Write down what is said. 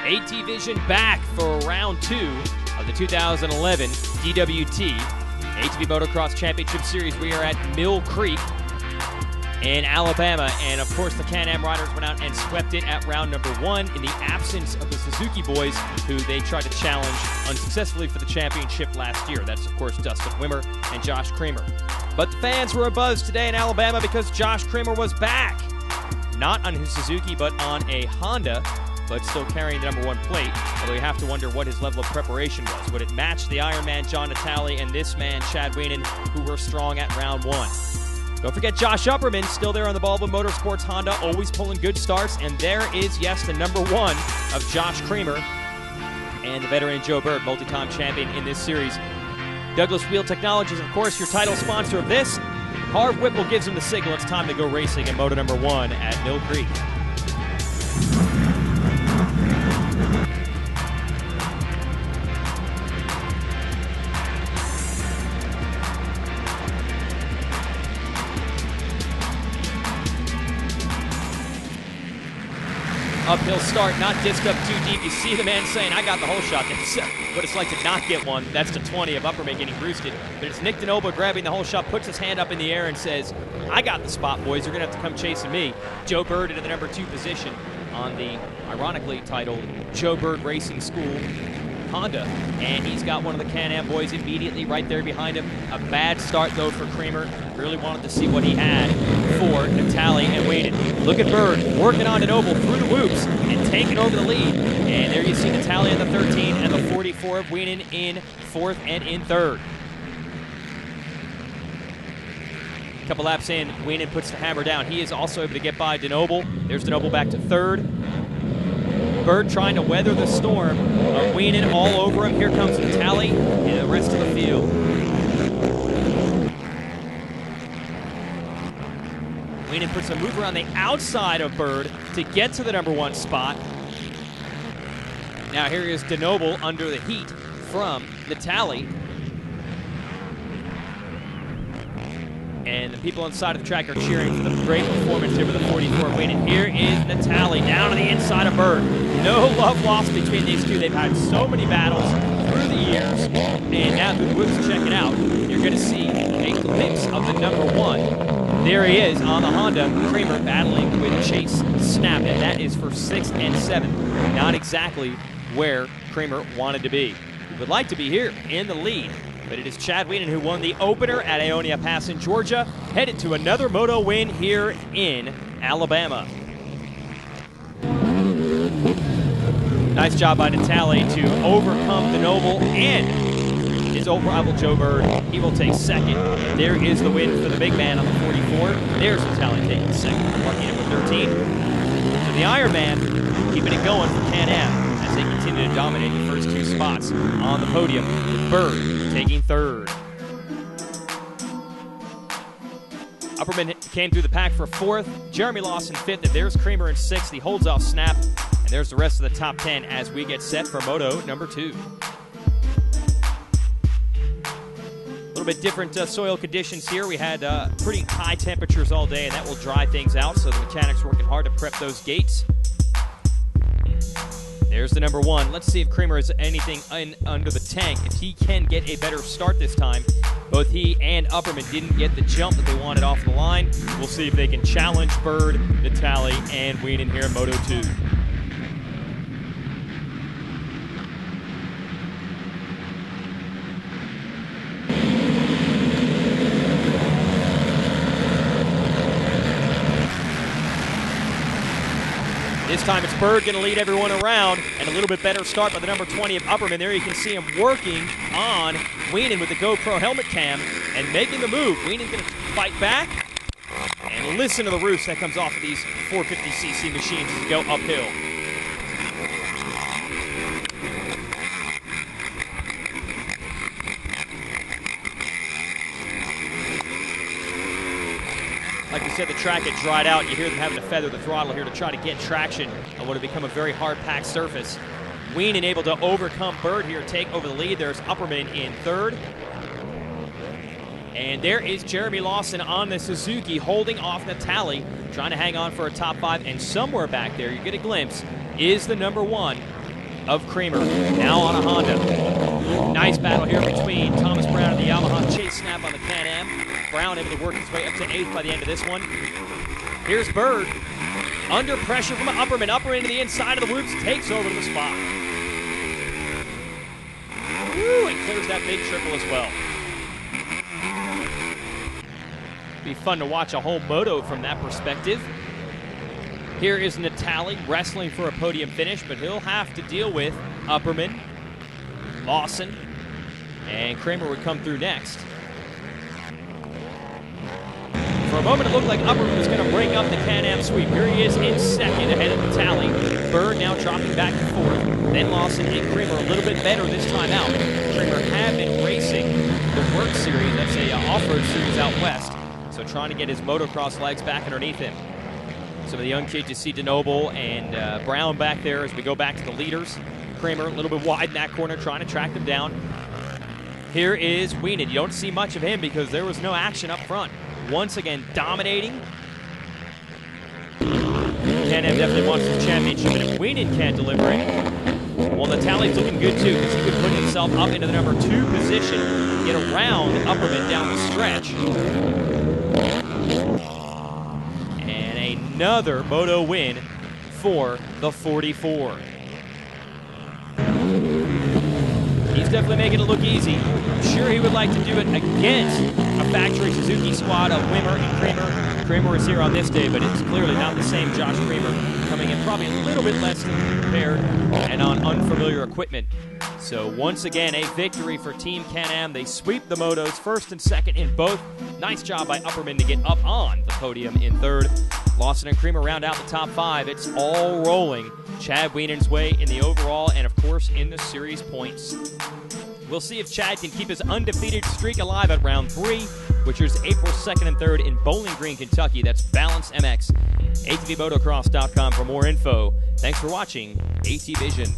ATVision back for round 2 of the 2011 DWT ATV Motocross Championship Series. We are at Mill Creek in Alabama, and of course the Can-Am riders went out and swept it at round number 1 in the absence of the Suzuki boys, who they tried to challenge unsuccessfully for the championship last year. That's of course Dustin Wimmer and Josh Creamer. But the fans were abuzz today in Alabama because Josh Creamer was back. Not on his Suzuki, but on a Honda, but still carrying the number 1 plate, although you have to wonder what his level of preparation was. Would it match the Ironman John Natale and this man, Chad Wienen, who were strong at round 1? Don't forget Josh Upperman, still there on the Baldwin Motorsports Honda, always pulling good starts, and there is, yes, the number 1 of Josh Creamer and the veteran Joe Bird, multi-time champion in this series. Douglas Wheel Technologies, of course, your title sponsor of this. Harv Whipple gives him the signal. It's time to go racing in Moto number 1 at Mill Creek. Uphill start, not disc up too deep. You see the man saying, I got the whole shot. That's what it's like to not get one. That's to 20 of Upperman getting roosted. But it's Nick DeNoble grabbing the whole shot, puts his hand up in the air and says, I got the spot, boys. You're going to have to come chasing me. Joe Bird into the number 2 position on the ironically titled Joe Bird Racing School Honda. And he's got one of the Can-Am boys immediately right there behind him. A bad start, though, for Creamer. Really wanted to see what he had for Natale and Wienen. Look at Bird working on DeNoble through the whoops and taking over the lead. And there you see Natale in the 13 and the 44 of Wienen in 4th and in 3rd. A couple laps in, Wienen puts the hammer down. He is also able to get by DeNoble. There's DeNoble back to 3rd. Bird trying to weather the storm. Wienen all over him. Here comes Natale and the rest of the field. Wienen puts a mover on the outside of Bird to get to the number 1 spot. Now here is DeNoble under the heat from Natale. And the people inside of the track are cheering for the great performance here with the 44 Wienen. Here is Natale down to the inside of Bird. No love lost between these two. They've had so many battles through the years. And now through the whoops, check it out. You're going to see a glimpse of the number 1. There he is on the Honda. Creamer battling with Chase Snap, and that is for 6th and 7th. Not exactly where Creamer wanted to be. He would like to be here in the lead. But it is Chad Wienen who won the opener at Ionia Pass in Georgia, headed to another moto win here in Alabama. Nice job by Natale to overcome DeNoble and his old rival Joe Bird. He will take 2nd. There is the win for the big man on the 44. There's Natale taking 2nd, lucky number 13. So the Ironman keeping it going for Can-Am as they continue to dominate the first 2 spots on the podium, with Bird taking 3rd. Upperman came through the pack for 4th. Jeremy Lawson 5th. And there's Creamer in 6th. He holds off Snap. And there's the rest of the top 10 as we get set for Moto number 2. A little bit different soil conditions here. We had pretty high temperatures all day, and that will dry things out. So the mechanics working hard to prep those gates. There's the number 1. Let's see if Creamer has anything under the tank. If he can get a better start this time. Both he and Upperman didn't get the jump that they wanted off the line. We'll see if they can challenge Bird, Natale, and Wienen here in Moto 2. This time it's Bird going to lead everyone around, and a little bit better start by the number 20 of Upperman. There you can see him working on Wienen with the GoPro helmet cam and making the move. Wienen's going to fight back, and listen to the roost that comes off of these 450cc machines as they go uphill. Like we said, the track had dried out. You hear them having to feather the throttle here to try to get traction on what had become a very hard-packed surface. Wienen able to overcome Bird here, take over the lead. There's Upperman in 3rd. And there is Jeremy Lawson on the Suzuki holding off Natale, trying to hang on for a top 5. And somewhere back there, you get a glimpse, is the number 1 of Kramer, now on a Honda. Nice battle here between Thomas Brown and the Yamaha. Chase snap on the Can-Am. Brown able to work his way up to 8th by the end of this one. Here's Bird, under pressure from Upperman. Upperman to the inside of the whoops, takes over to the spot. Woo, and clears that big triple as well. Be fun to watch a whole moto from that perspective. Here is Natali wrestling for a podium finish, but he'll have to deal with Upperman, Lawson, and Kramer would come through next. For a moment, it looked like Upperman was going to break up the Can-Am sweep. Here he is in second ahead of Natali. Bird now dropping back to 4th. Then Lawson and Kramer a little bit better this time out. Kramer had been racing the Work Series, that's a off-road series out west, so trying to get his motocross legs back underneath him. Some of the young kids, you see DeNoble and Brown back there as we go back to the leaders. Kramer a little bit wide in that corner, trying to track them down. Here is Weenan. You don't see much of him because there was no action up front. Once again, dominating. Can-Am definitely wants the championship, and if Weenan can't deliver it, well, Natali's looking good too, because he could put himself up into the number 2 position, get around Upperman down the stretch. And another moto win for the 44. He's definitely making it look easy. I'm sure he would like to do it against a factory Suzuki squad of Wimmer and Kramer. Kramer is here on this day, but it's clearly not the same Josh Kramer, coming in probably a little bit less prepared and on unfamiliar equipment. So once again, a victory for Team Can-Am. They sweep the motos, 1st and 2nd in both. Nice job by Upperman to get up on the podium in 3rd. Lawson and Kramer round out the top 5. It's all rolling Chad Wienan's way in the overall and, of course, in the series points. We'll see if Chad can keep his undefeated streak alive at round 3, which is April 2nd and 3rd in Bowling Green, Kentucky. That's Balance MX. ATVMotocross.com for more info. Thanks for watching ATVision.